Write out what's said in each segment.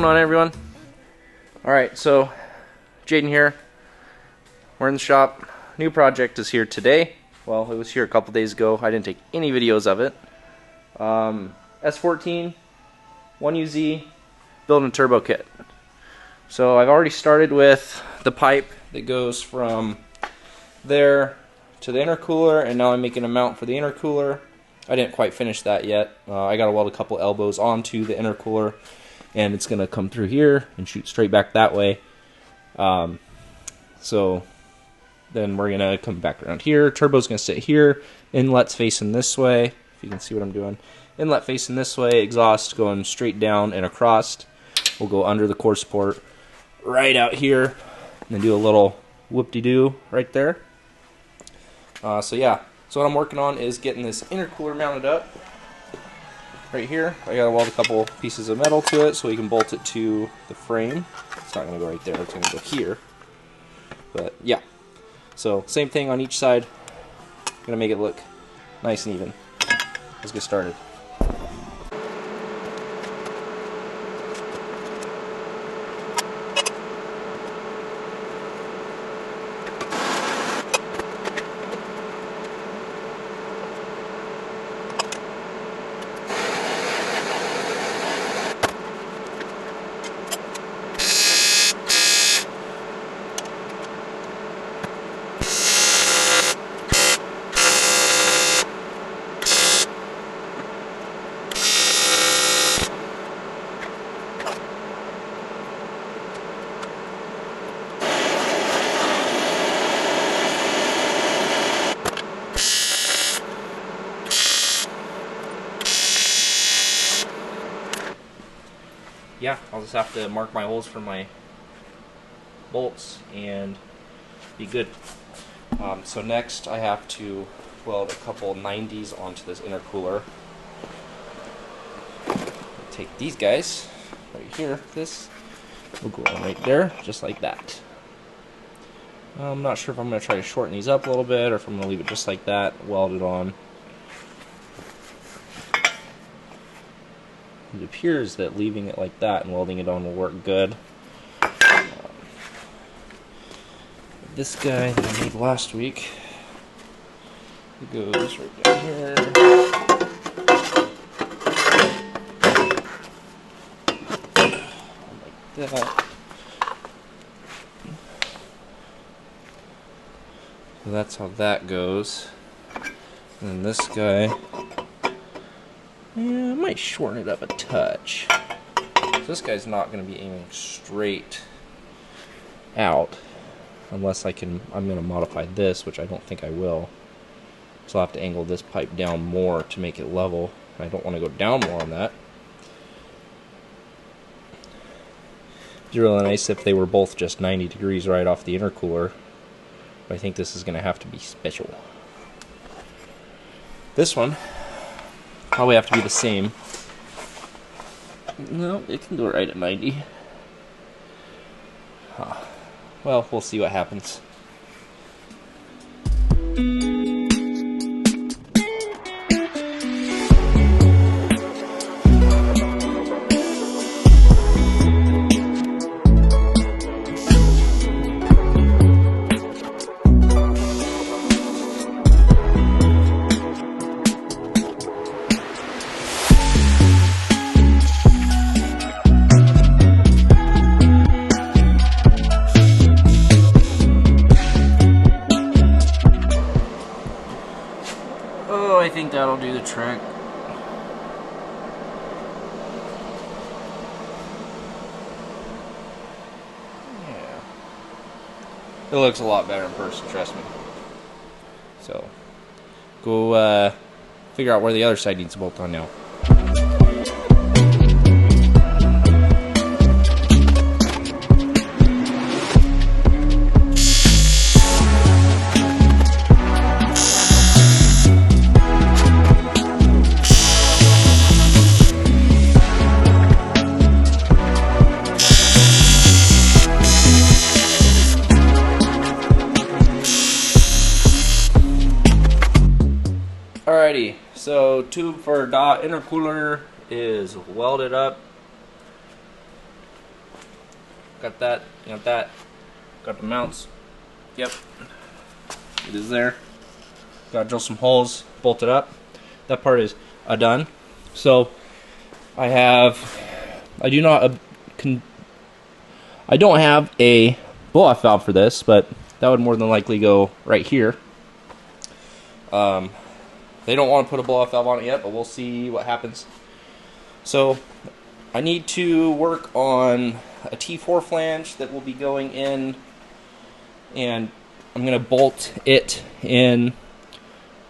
on, everyone? Alright, so Jaden here. We're in the shop. New project is here today. Well, it was here a couple days ago. I didn't take any videos of it. S14 1UZ building a turbo kit. So I've already started with the pipe that goes from there to the intercooler, and now I'm making a mount for the intercooler. I didn't quite finish that yet. I got to weld a couple elbows onto the intercooler, and it's going to come through here and shoot straight back that way. So then we're going to come back around here. Turbo's going to sit here. Inlet's facing this way, if you can see what I'm doing. Inlet facing this way, exhaust going straight down and across. We'll go under the core support right out here, and then do a little whoop-de-doo right there. So yeah, so what I'm working on is getting this intercooler mounted up right here. I gotta weld a couple pieces of metal to it so we can bolt it to the frame. It's not gonna go right there, it's gonna go here. But yeah, so same thing on each side. Gonna make it look nice and even. Let's get started. Yeah, I'll just have to mark my holes for my bolts and be good. So next I have to weld a couple 90s onto this intercooler. Take these guys right here, this will go on right there, just like that. I'm not sure if I'm going to try to shorten these up a little bit or if I'm going to leave it just like that, weld it on. It appears that leaving it like that and welding it on will work good. This guy that I made last week, it goes right down here. Like that. So that's how that goes. And then this guy, yeah, I might shorten it up a touch. So this guy's not going to be aiming straight out unless I'm going to modify this, which I don't think I will. So I'll have to angle this pipe down more to make it level. I don't want to go down more on that. It'd be really nice if they were both just 90 degrees right off the intercooler. But I think this is going to have to be special. This one probably have to be the same. No, it can go right at 90. Well, we'll see what happens. I think that'll do the trick. Yeah. It looks a lot better in person, trust me. So, go figure out where the other side needs to bolt on now. Alrighty, so tube for dot intercooler is welded up. got that, got that, got the mounts. Yep, it is there. Got to drill some holes, bolt it up. That part is done. So I don't have a blow-off valve for this, but that would more than likely go right here. They don't want to put a blow-off valve on it yet, but we'll see what happens. So I need to work on a T4 flange that will be going in, and I'm going to bolt it in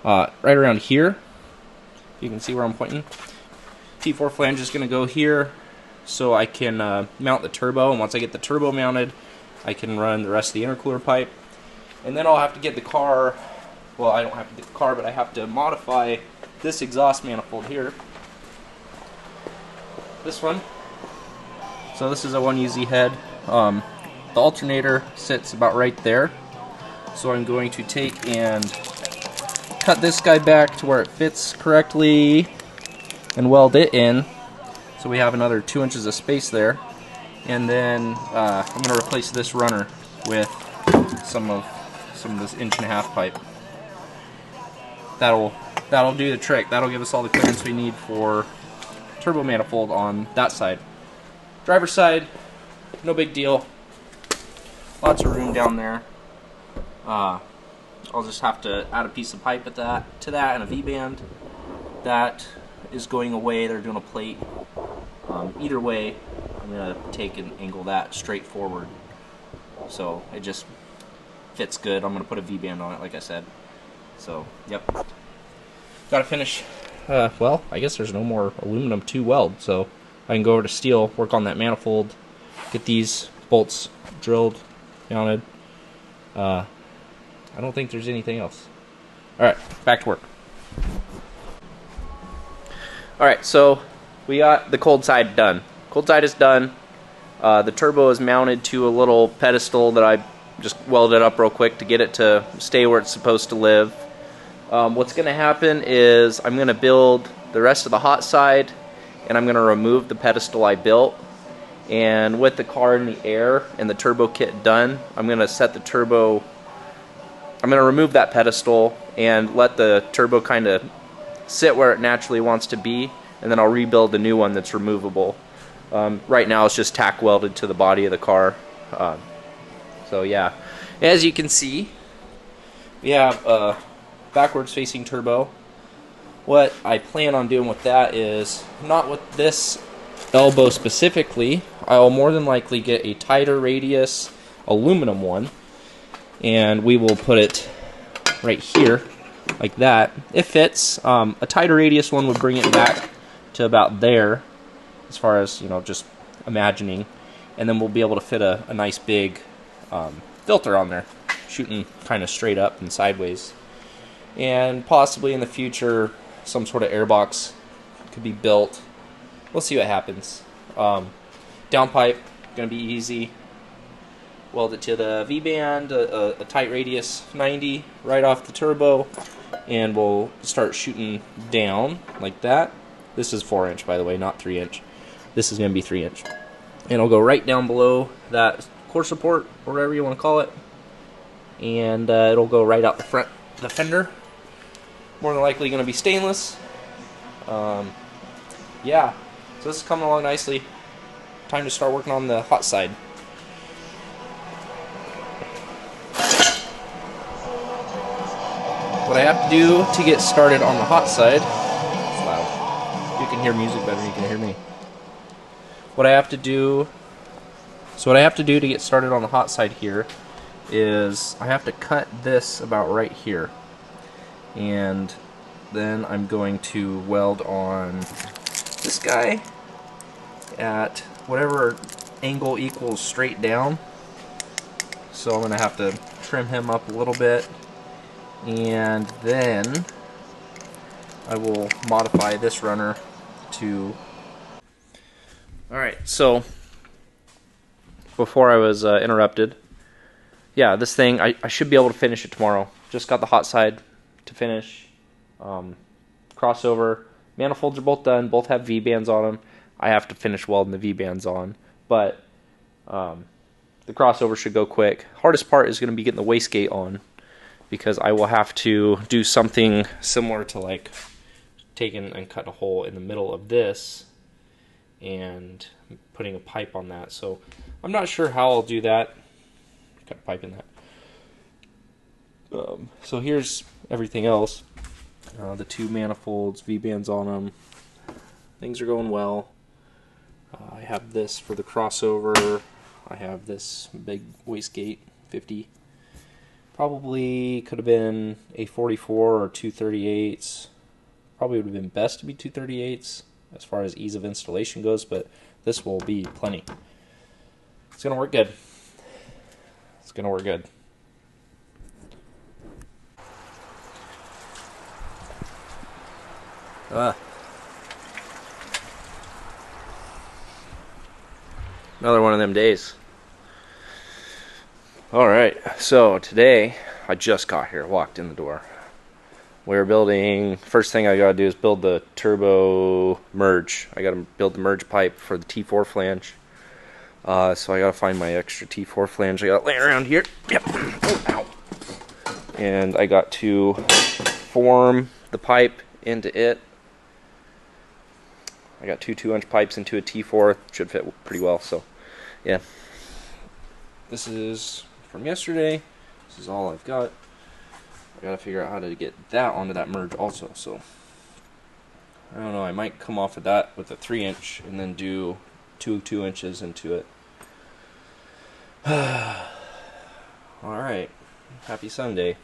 right around here. You can see where I'm pointing. T4 flange is going to go here so I can mount the turbo, and once I get the turbo mounted, I can run the rest of the intercooler pipe. And then I'll have to get the car, well, I don't have to get the car, but I have to modify this exhaust manifold here. This one. So this is a 1UZ head. The alternator sits about right there. So I'm going to take and cut this guy back to where it fits correctly and weld it in. So we have another 2 inches of space there. And then I'm going to replace this runner with some of this 1.5-inch pipe. That'll do the trick. That'll give us all the clearance we need for turbo manifold on that side. Driver's side, no big deal. Lots of room down there. I'll just have to add a piece of pipe to that and a V-band. That is going away. They're doing a plate. Either way, I'm going to take and angle that straight forward. So it just fits good. I'm going to put a V-band on it, like I said. So, yep. Got to finish. Well, I guess there's no more aluminum to weld, so I can go over to steel, work on that manifold, get these bolts drilled, mounted. I don't think there's anything else. Alright, back to work. Alright, so we got the cold side done. Cold side is done. The turbo is mounted to a little pedestal that I just welded up real quick to get it to stay where it's supposed to live. What's going to happen is I'm going to build the rest of the hot side, and I'm going to remove the pedestal I built. And with the car in the air and the turbo kit done, I'm going to set the turbo. I'm going to remove that pedestal and let the turbo kind of sit where it naturally wants to be, and then I'll rebuild the new one that's removable. Right now it's just tack welded to the body of the car. So yeah, as you can see, we have a backwards facing turbo. What I plan on doing with that is, not with this elbow specifically, I'll more than likely get a tighter radius aluminum one, and we will put it right here like that. It fits. A tighter radius one would bring it back to about there, as far as, you know, just imagining, and then we'll be able to fit a nice big filter on there, shooting kind of straight up and sideways. And possibly in the future some sort of airbox could be built. We'll see what happens. Downpipe, gonna be easy. Weld it to the V-band, a tight radius 90 right off the turbo, and we'll start shooting down like that. This is 4-inch, by the way, not 3-inch. This is gonna be 3-inch, and it'll go right down below that core support, or whatever you want to call it, and it'll go right out the front, the fender. More than likely going to be stainless. Yeah, so this is coming along nicely. Time to start working on the hot side. What I have to do to get started on the hot side, it's loud. You can hear music better than you can hear me. What I have to do to get started on the hot side here is I have to cut this about right here, and then I'm going to weld on this guy at whatever angle equals straight down. So I'm going to have to trim him up a little bit, and then I will modify this runner to... Alright, so before I was interrupted, yeah, this thing, I should be able to finish it tomorrow. Just got the hot side to finish. Crossover, manifolds are both done, both have V-bands on them. I have to finish welding the V-bands on, but the crossover should go quick. Hardest part is going to be getting the wastegate on, because I will have to do something similar to like taking and cutting a hole in the middle of this and putting a pipe on that. So I'm not sure how I'll do that. Cut a pipe in that. So here's everything else. The 2 manifolds, V-bands on them. Things are going well. I have this for the crossover. I have this big wastegate, 50. Probably could have been a 44 or 238s. Probably would have been best to be 238s as far as ease of installation goes, but this will be plenty. It's going to work good. It's going to work good. Another one of them days. Alright, so today I just got here, walked in the door. We're building, first thing I gotta do is build the turbo merge. I gotta build the merge pipe for the T4 flange. So I gotta find my extra T4 flange. I got it laying around here. Yep. Oh, ow. And I got to form the pipe into it. I got 2 2-inch pipes into a T4. Should fit pretty well, so yeah. This is from yesterday. This is all I've got. I gotta figure out how to get that onto that merge also, so I don't know, I might come off of that with a 3-inch and then do 2 2-inches into it. Alright, happy Sunday.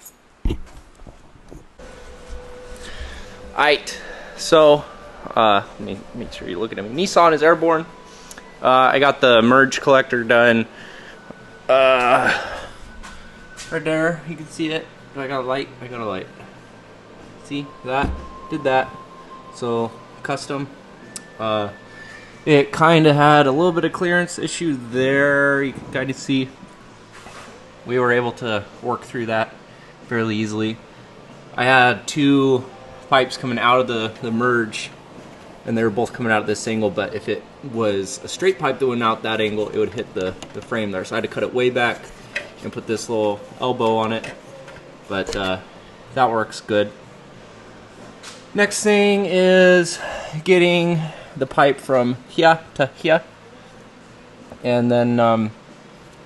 Alright, so let me make sure you're looking at me. Nissan is airborne. I got the merge collector done. Right there, you can see it. Do I got a light? I got a light. See that? Did that. So custom. It kind of had a little bit of clearance issue there. You can kind of see. We were able to work through that fairly easily. I had 2 pipes coming out of the merge, and they were both coming out at this angle, but if it was a straight pipe that went out that angle, it would hit the frame there. So I had to cut it way back and put this little elbow on it, but that works good. Next thing is getting the pipe from here to here, and then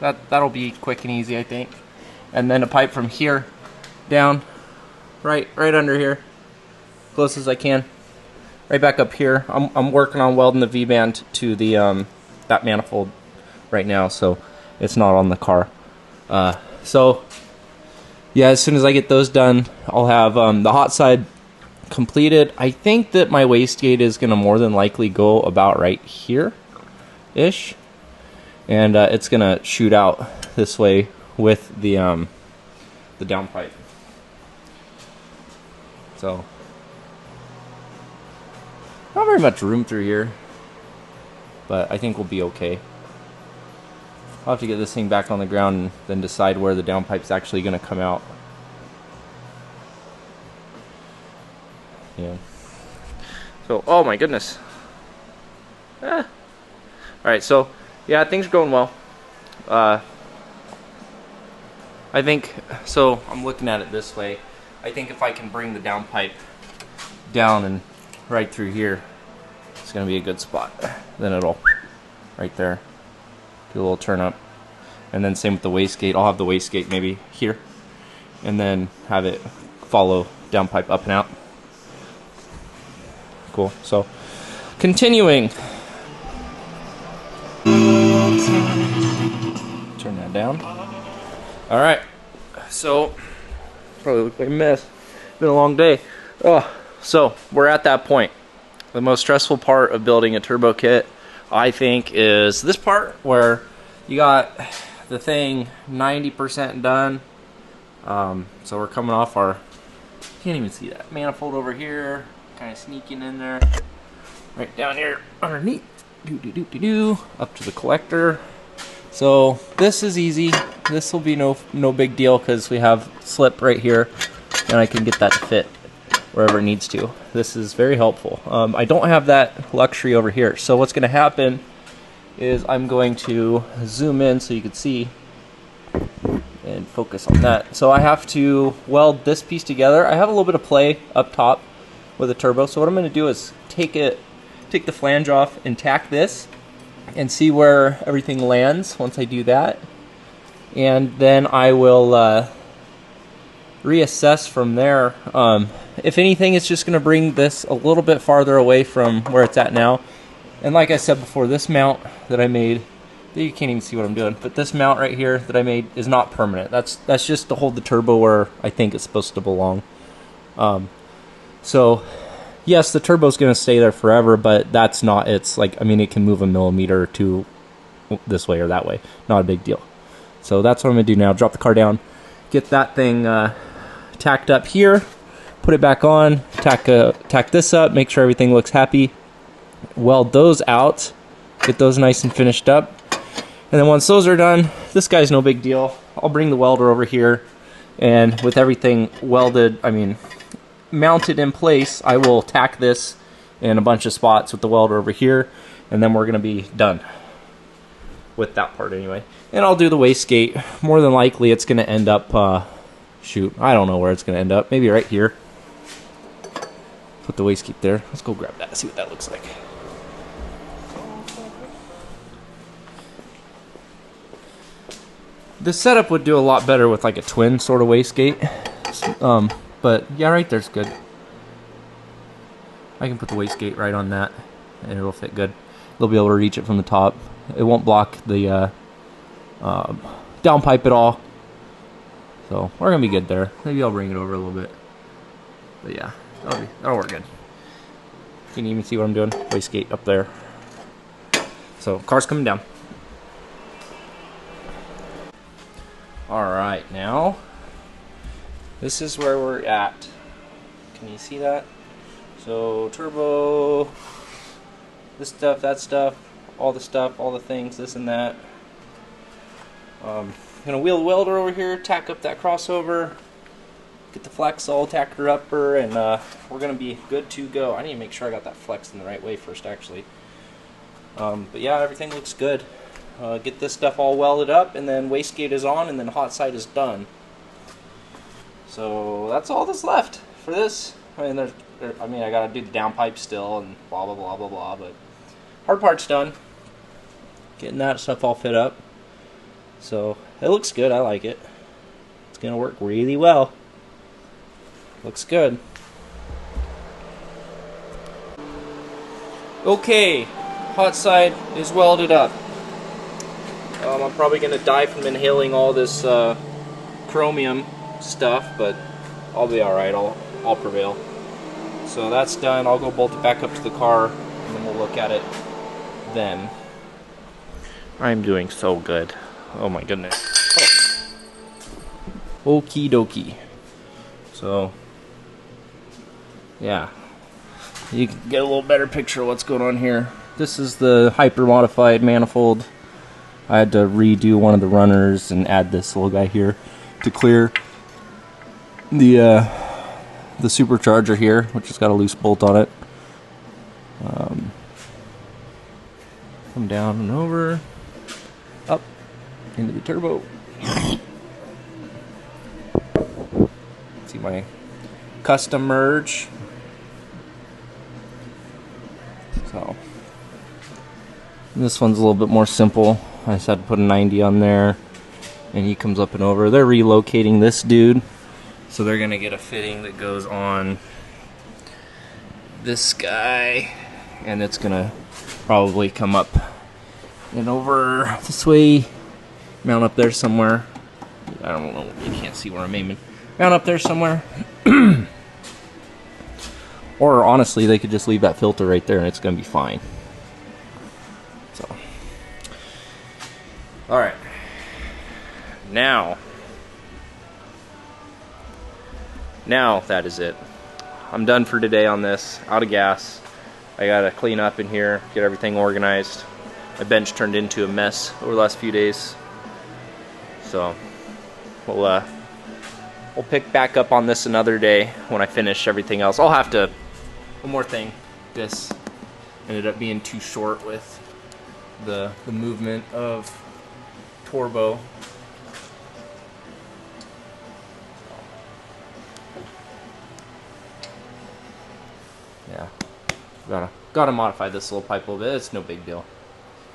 that'll be quick and easy, I think. And then a pipe from here down, right under here, close as I can. Right back up here. I'm working on welding the V-band to the that manifold right now, so it's not on the car. So yeah, as soon as I get those done, I'll have the hot side completed. I think that my wastegate is going to more than likely go about right here-ish, and it's going to shoot out this way with the downpipe. So not very much room through here, but I think we'll be okay. I'll have to get this thing back on the ground and then decide where the downpipe's actually going to come out. Yeah. So, oh my goodness. Alright, so, yeah, things are going well. I think, so I'm looking at it this way. I think if I can bring the downpipe down and right through here, it's going to be a good spot. Then it'll, right there, do a little turn up. And then same with the wastegate. I'll have the wastegate maybe here, and then have it follow downpipe up and out. Cool. So, continuing. Turn that down. Alright. So, probably look like a mess. Been a long day. Oh, so, we're at that point. The most stressful part of building a turbo kit, I think, is this part where you got the thing 90% done. So we're coming off our, can't even see that manifold over here, kind of sneaking in there, right down here underneath, up to the collector. So this is easy. This will be no big deal because we have slip right here, and I can get that to fit wherever it needs to. This is very helpful. I don't have that luxury over here. So what's going to happen is I'm going to zoom in so you can see and focus on that. So I have to weld this piece together. I have a little bit of play up top with a turbo, so what I'm going to do is take the flange off and tack this and see where everything lands once I do that, and then I will reassess from there. If anything, it's just going to bring this a little bit farther away from where it's at now. And like I said before, this mount that I made, you can't even see what I'm doing, but this mount right here that I made is not permanent. That's just to hold the turbo where I think it's supposed to belong. So yes, the turbo's going to stay there forever, but that's not, it's like, I mean, it can move a millimeter or two this way or that way. Not a big deal. So that's what I'm going to do now. Drop the car down, get that thing tacked up here, put it back on, tack this up, make sure everything looks happy, weld those out, get those nice and finished up. And then once those are done, this guy's no big deal. I'll bring the welder over here, and with everything welded, I mean, mounted in place, I will tack this in a bunch of spots with the welder over here, and then we're going to be done with that part anyway. And I'll do the wastegate. More than likely it's going to end up, shoot, I don't know where it's going to end up. Maybe right here. Put the wastegate there. Let's go grab that, see what that looks like. This setup would do a lot better with like a twin sort of wastegate. But yeah, right there's good. I can put the wastegate right on that and it'll fit good. They'll be able to reach it from the top. It won't block the downpipe at all. So we're gonna be good there. Maybe I'll bring it over a little bit. But yeah, that'll work good. Can you even see what I'm doing? Wastegate up there. So car's coming down. Alright, now this is where we're at. Can you see that? So turbo, this stuff, that stuff, all the things, this and that. I'm gonna wheel the welder over here, tack up that crossover, get the flex all tacked her upper, and we're gonna be good to go. I need to make sure I got that flex in the right way first, actually. But yeah, everything looks good. Get this stuff all welded up, and then wastegate is on, and then hot side is done. So that's all that's left for this. I mean, I gotta do the downpipe still, and blah blah blah blah blah. But hard part's done. Getting that stuff all fit up. So it looks good. I like it. It's gonna work really well. Looks good. Okay, hot side is welded up. I'm probably going to die from inhaling all this chromium stuff, but I'll be alright. I'll prevail. So that's done. I'll go bolt it back up to the car, and then we'll look at it then. I'm doing so good. Oh my goodness. Oh. Okie dokie. So, yeah. You can get a little better picture of what's going on here. This is the hyper-modified manifold. I had to redo one of the runners and add this little guy here to clear the supercharger here, which has got a loose bolt on it. Come down and over, up into the turbo. See my custom merge. So this one's a little bit more simple. I just had to put a 90 on there, and he comes up and over. They're relocating this dude, so they're gonna get a fitting that goes on this guy, and it's gonna probably come up and over this way, mount up there somewhere. I don't know, you can't see where I'm aiming. Mount up there somewhere. Or honestly, they could just leave that filter right there and it's gonna be fine. So, alright. Now that is it. I'm done for today on this. Out of gas. I gotta clean up in here, get everything organized. My bench turned into a mess over the last few days. So we'll pick back up on this another day when I finish everything else. I'll have to, one more thing, this ended up being too short with the movement of turbo. Yeah, gotta modify this little pipe a little bit. It's no big deal.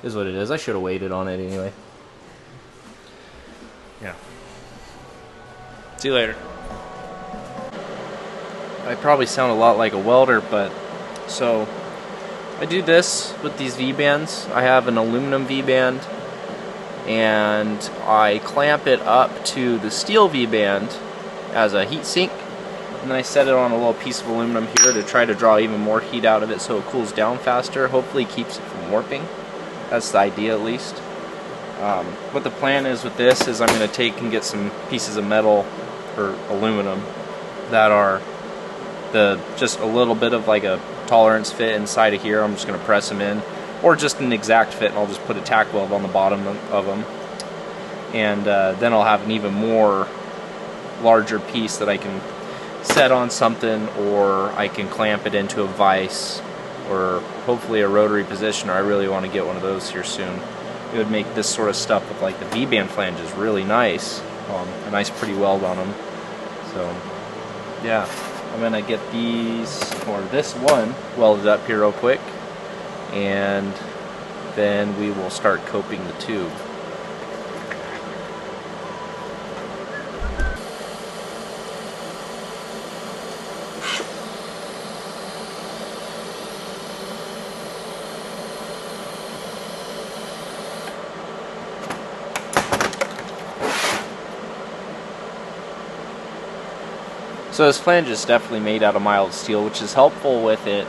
It is what it is. I should have waited on it anyway. Yeah. See you later. I probably sound a lot like a welder, but so I do this with these V-bands. I have an aluminum V-band and I clamp it up to the steel V-band as a heat sink, and then I set it on a little piece of aluminum here to try to draw even more heat out of it so it cools down faster. Hopefully keeps it from warping. That's the idea, at least. What the plan is with this is I'm going to take and get some pieces of metal or aluminum that are just a little bit of like a tolerance fit inside of here. I'm just going to press them in, or just an exact fit, and I'll just put a tack weld on the bottom of them, and then I'll have an even more larger piece that I can set on something, or I can clamp it into a vise, or hopefully a rotary positioner. I really want to get one of those here soon. It would make this sort of stuff with like the V-band flanges really nice, a nice pretty weld on them. So yeah, I'm gonna get these, or this one, welded up here real quick, and then we will start coping the tube. So this flange is definitely made out of mild steel, which is helpful with it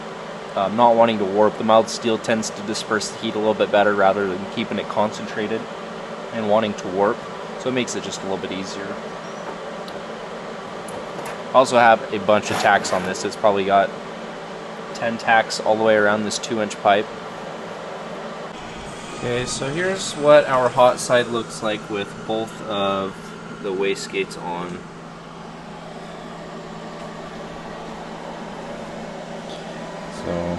not wanting to warp. The mild steel tends to disperse the heat a little bit better rather than keeping it concentrated and wanting to warp, so it makes it just a little bit easier. I also have a bunch of tacks on this. It's probably got 10 tacks all the way around this 2-inch pipe. Okay, so here's what our hot side looks like with both of the wastegates on. So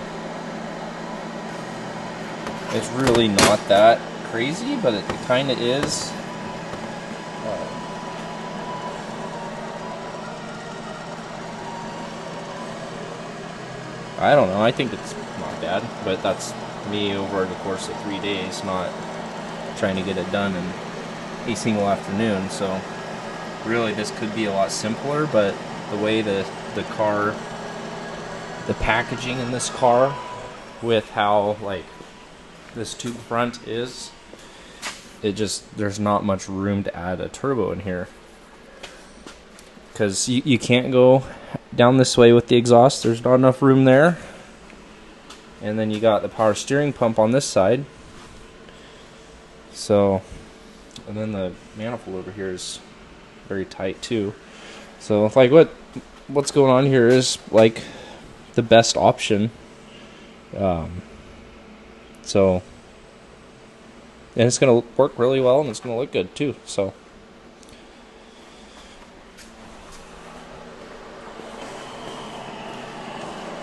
it's really not that crazy, but it kind of is. I don't know, I think it's not bad, but that's me over the course of 3 days, not trying to get it done in a single afternoon. So really this could be a lot simpler, but the way the car, the packaging in this car with how like this tube front is, there's not much room to add a turbo in here, because you can't go down this way with the exhaust. There's not enough room there, and then you got the power steering pump on this side, so, and then the manifold over here is very tight too. So like what's going on here is like the best option. So, and it's gonna work really well, and it's gonna look good too. So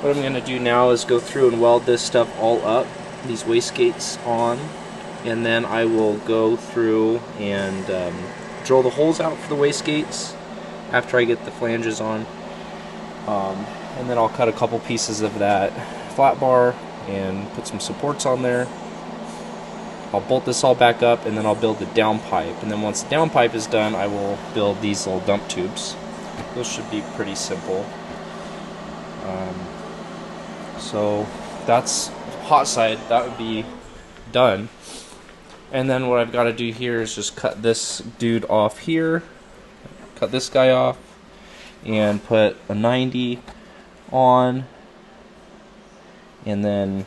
what I'm gonna do now is go through and weld this stuff all up, these wastegates on, and then I will go through and drill the holes out for the wastegates after I get the flanges on. And then I'll cut a couple pieces of that flat bar and put some supports on there. I'll bolt this all back up, and then I'll build the downpipe. And then once the downpipe is done, I will build these little dump tubes. Those should be pretty simple. So that's hot side, that would be done. And then what I've got to do here is just cut this dude off here, cut this guy off, and put a 90 on, and then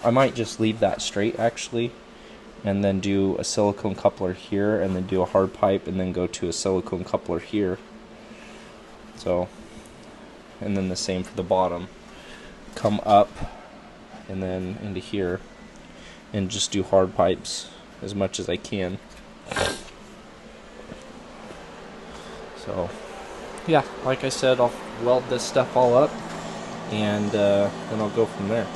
I might just leave that straight actually, and then do a silicone coupler here, and then do a hard pipe, and then go to a silicone coupler here. So, and then the same for the bottom. Come up and then into here, and just do hard pipes as much as I can. So yeah, like I said, I'll weld this stuff all up, and then I'll go from there.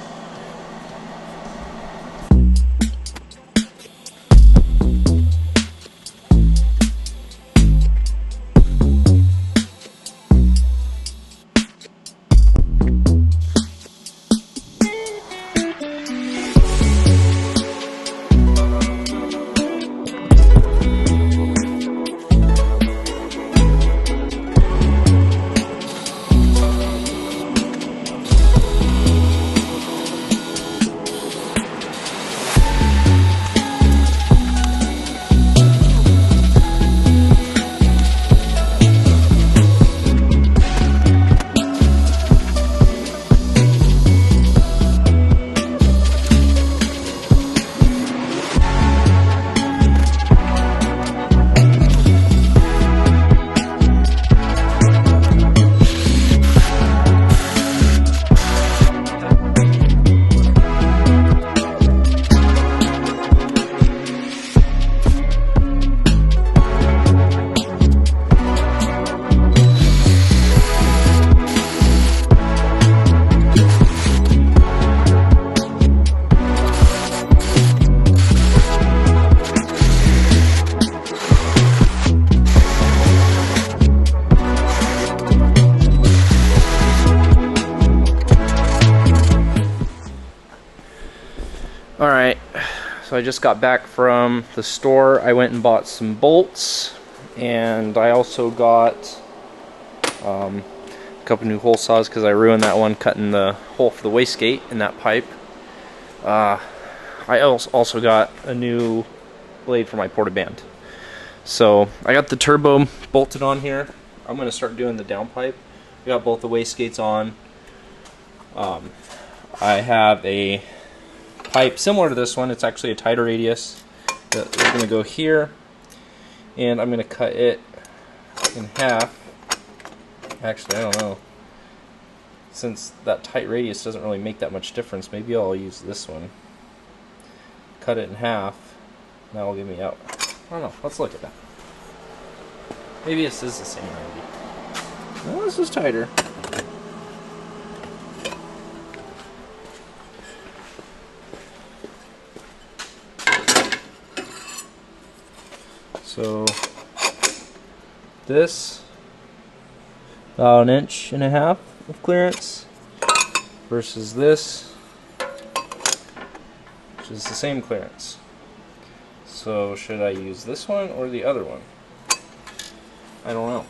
So I just got back from the store. I went and bought some bolts, and I also got a couple new hole saws because I ruined that one cutting the hole for the wastegate in that pipe. I also got a new blade for my portaband. So I got the turbo bolted on here. I'm going to start doing the downpipe. I got both the wastegates on. I have a pipe similar to this one. It's actually a tighter radius. We're going to go here, and I'm going to cut it in half. Actually, I don't know. Since that tight radius doesn't really make that much difference, maybe I'll use this one. Cut it in half. That will give me out. I don't know. Let's look at that. Maybe this is the same idea. No, this is tighter. So this about 1.5 inches of clearance versus this, which is the same clearance. So should I use this one or the other one? I don't know.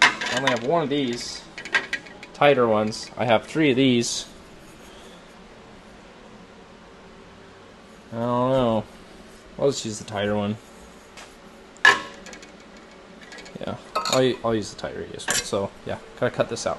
I only have one of these tighter ones. I have 3 of these. I don't know. I'll just use the tighter one. Yeah, I'll use the tight radius one. So yeah, gotta cut this out.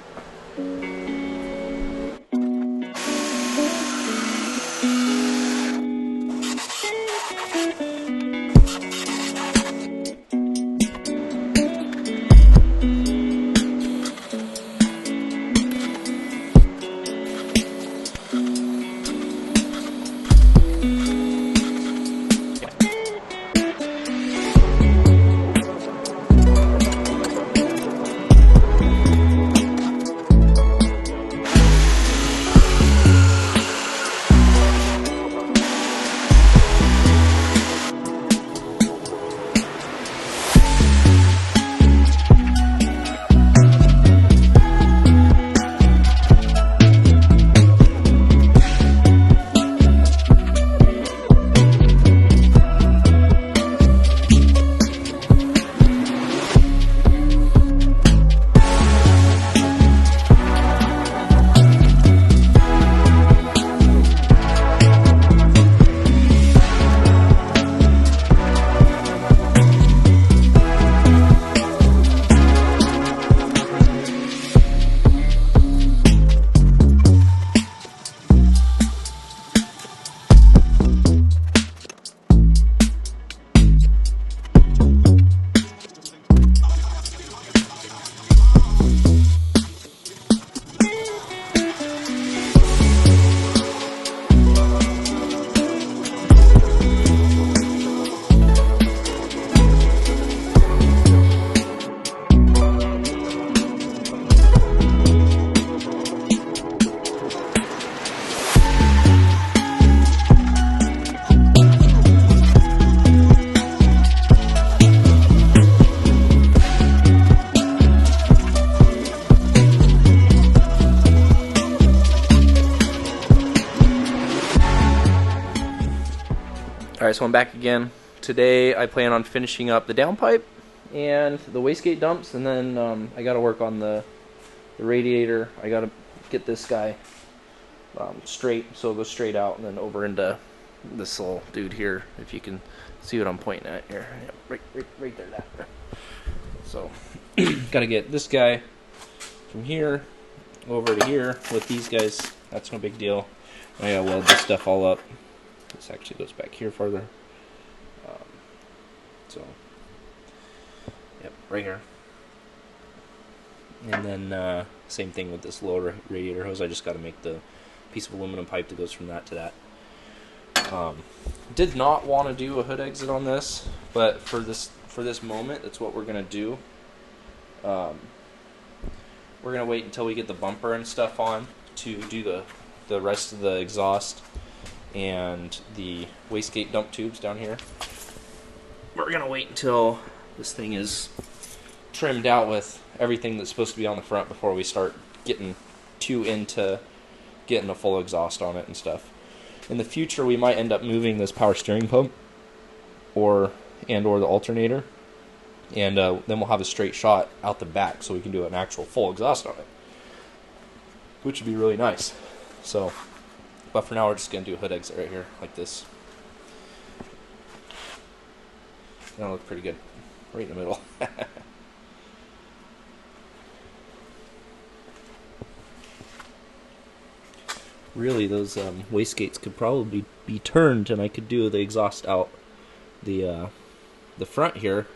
Alright, so I'm back again. Today I plan on finishing up the downpipe and the wastegate dumps, and then I got to work on the radiator. I got to get this guy straight, so it goes straight out and then over into this little dude here, if you can see what I'm pointing at here. Yeah, right there, that. So, got to get this guy from here over to here with these guys. That's no big deal. I got to weld this stuff all up. This actually goes back here farther. So, yep, right here. And then same thing with this lower radiator hose. I just got to make the piece of aluminum pipe that goes from that to that. Did not want to do a hood exit on this, but for this moment, that's what we're gonna do. We're gonna wait until we get the bumper and stuff on to do the rest of the exhaust and the wastegate dump tubes down here. We're gonna wait until this thing is trimmed out with everything that's supposed to be on the front before we start getting too into getting a full exhaust on it and stuff. In the future, we might end up moving this power steering pump or the alternator, and then we'll have a straight shot out the back, so we can do an actual full exhaust on it, which would be really nice. So, but for now, we're just gonna do a hood exit right here, like this. That'll look pretty good, right in the middle. Really, those wastegates could probably be turned, and I could do the exhaust out the front here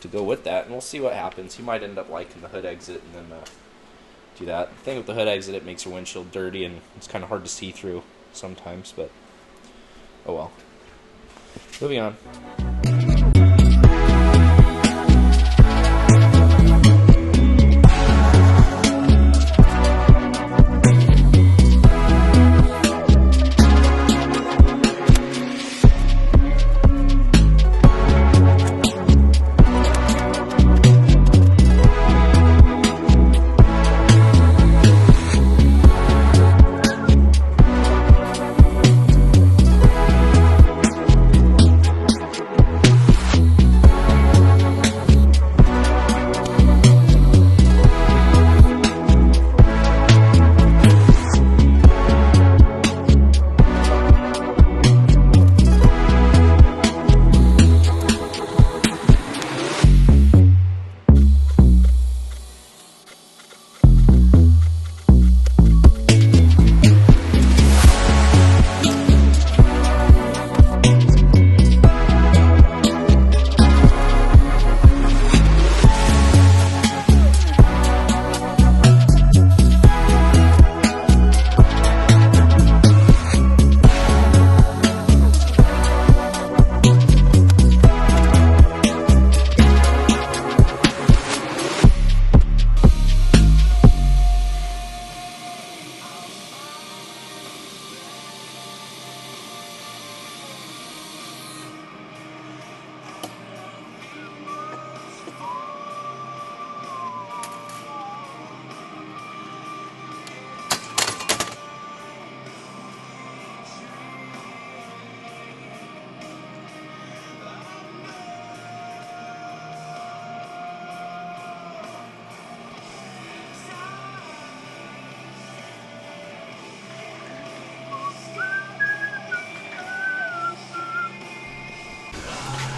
to go with that, and we'll see what happens. You might end up liking the hood exit and then do that. The thing with the hood exit, it makes your windshield dirty, and it's kind of hard to see through sometimes, but oh well. Moving on.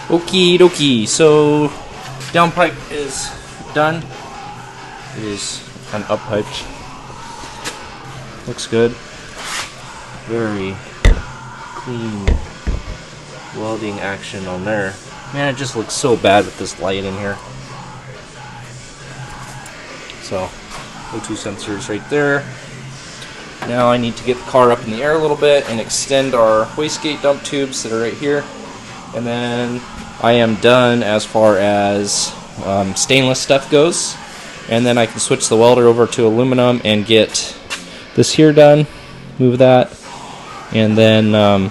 Okie dokie, so downpipe is done. It is unpiped. Looks good. Very clean welding action on there. Man, it just looks so bad with this light in here. So, O2 sensors right there. Now I need to get the car up in the air a little bit and extend our wastegate dump tubes that are right here. And then I am done as far as stainless stuff goes. And then I can switch the welder over to aluminum and get this here done. Move that. And then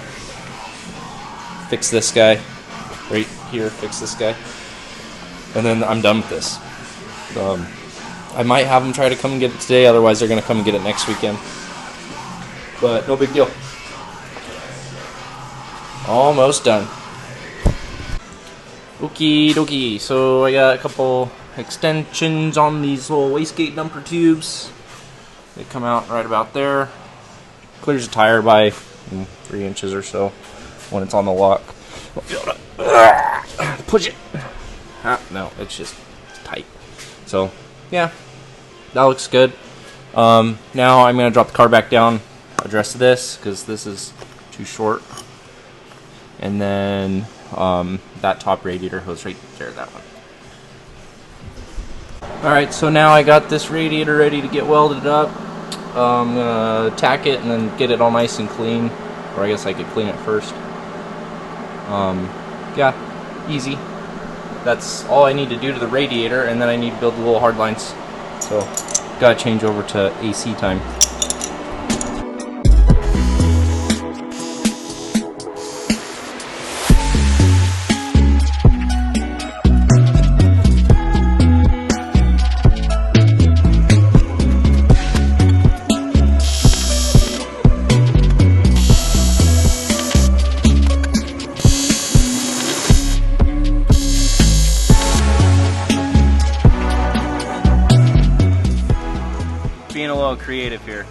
fix this guy. Right here, fix this guy. And then I'm done with this. I might have them try to come and get it today, otherwise they're going to come and get it next weekend. But no big deal. Almost done. Okie dokie, so I got a couple extensions on these little wastegate dumper tubes. They come out right about there. Clears the tire by 3 inches or so when it's on the lock. Push it. No, it's just tight. So, yeah, that looks good. Now I'm going to drop the car back down, address this, because this is too short. And then that top radiator hose right there, that one. Alright, so now I got this radiator ready to get welded up. I'm going to tack it and then get it all nice and clean. Or I guess I could clean it first. Yeah, easy. That's all I need to do to the radiator, and then I need to build the little hard lines. So, gotta change over to AC time. a little creative here.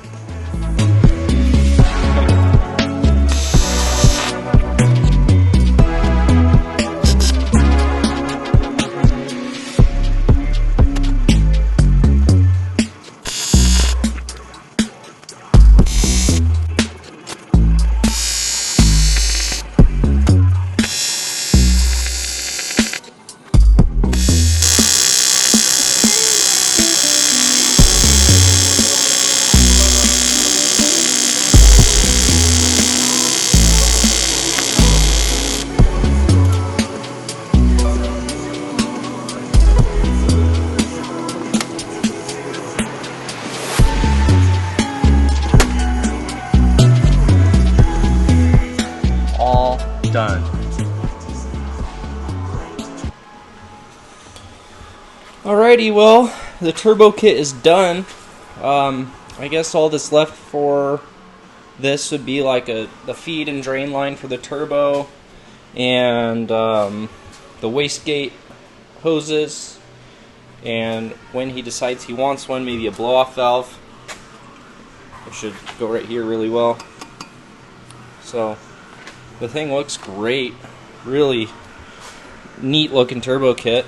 Done. Alrighty, well, the turbo kit is done. I guess all that's left for this would be like the feed and drain line for the turbo, and the wastegate hoses, and when he decides he wants one, maybe a blow-off valve. It should go right here really well. So the thing looks great. Really neat looking turbo kit.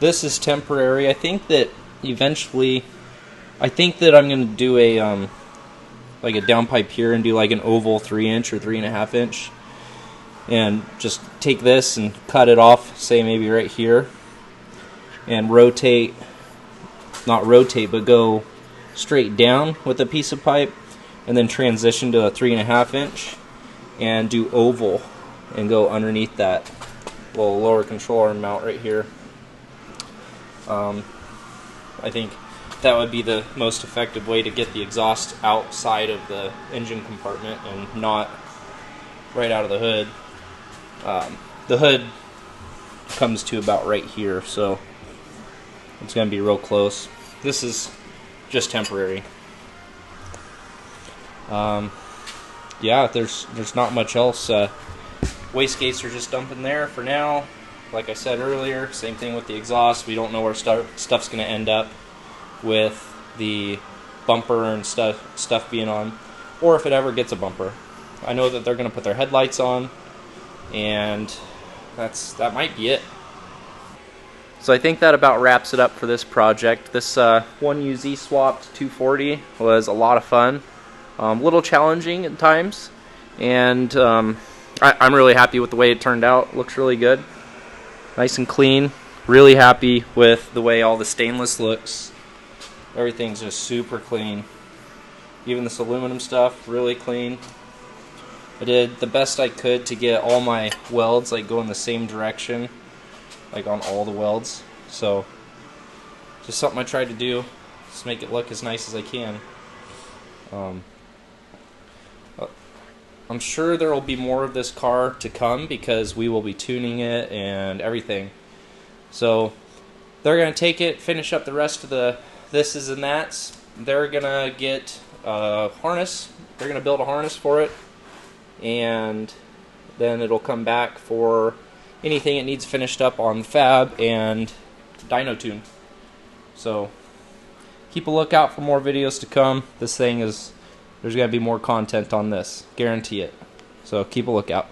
This is temporary. I think that eventually, I'm going to do a like a downpipe here and do like an oval 3-inch or 3.5 inch, and just take this and cut it off, say maybe right here, and rotate, not rotate, but go straight down with a piece of pipe, and then transition to a 3.5 inch. And do oval and go underneath that little lower control arm mount right here. I think that would be the most effective way to get the exhaust outside of the engine compartment and not right out of the hood. The hood comes to about right here, so it's going to be real close. This is just temporary. Yeah, there's not much else. Wastegates are just dumping there for now. Like I said earlier, same thing with the exhaust. We don't know where stuff's going to end up with the bumper and stuff being on, or if it ever gets a bumper. I know that they're going to put their headlights on, and that might be it. So I think that about wraps it up for this project. This 1UZ swapped 240 was a lot of fun. A little challenging at times, and I'm really happy with the way it turned out. Looks really good, nice and clean. Really happy with the way all the stainless looks. Everything's just super clean. Even this aluminum stuff, really clean. I did the best I could to get all my welds like go in the same direction, like on all the welds. So just something I tried to do, just make it look as nice as I can. I'm sure there will be more of this car to come because we will be tuning it and everything. So they're going to take it, finish up the rest of the thises and that's. They're going to get a harness. They're going to build a harness for it, and then it'll come back for anything it needs finished up on fab and dyno tune. So keep a lookout for more videos to come. This thing is, there's going to be more content on this, guarantee it. So keep a lookout.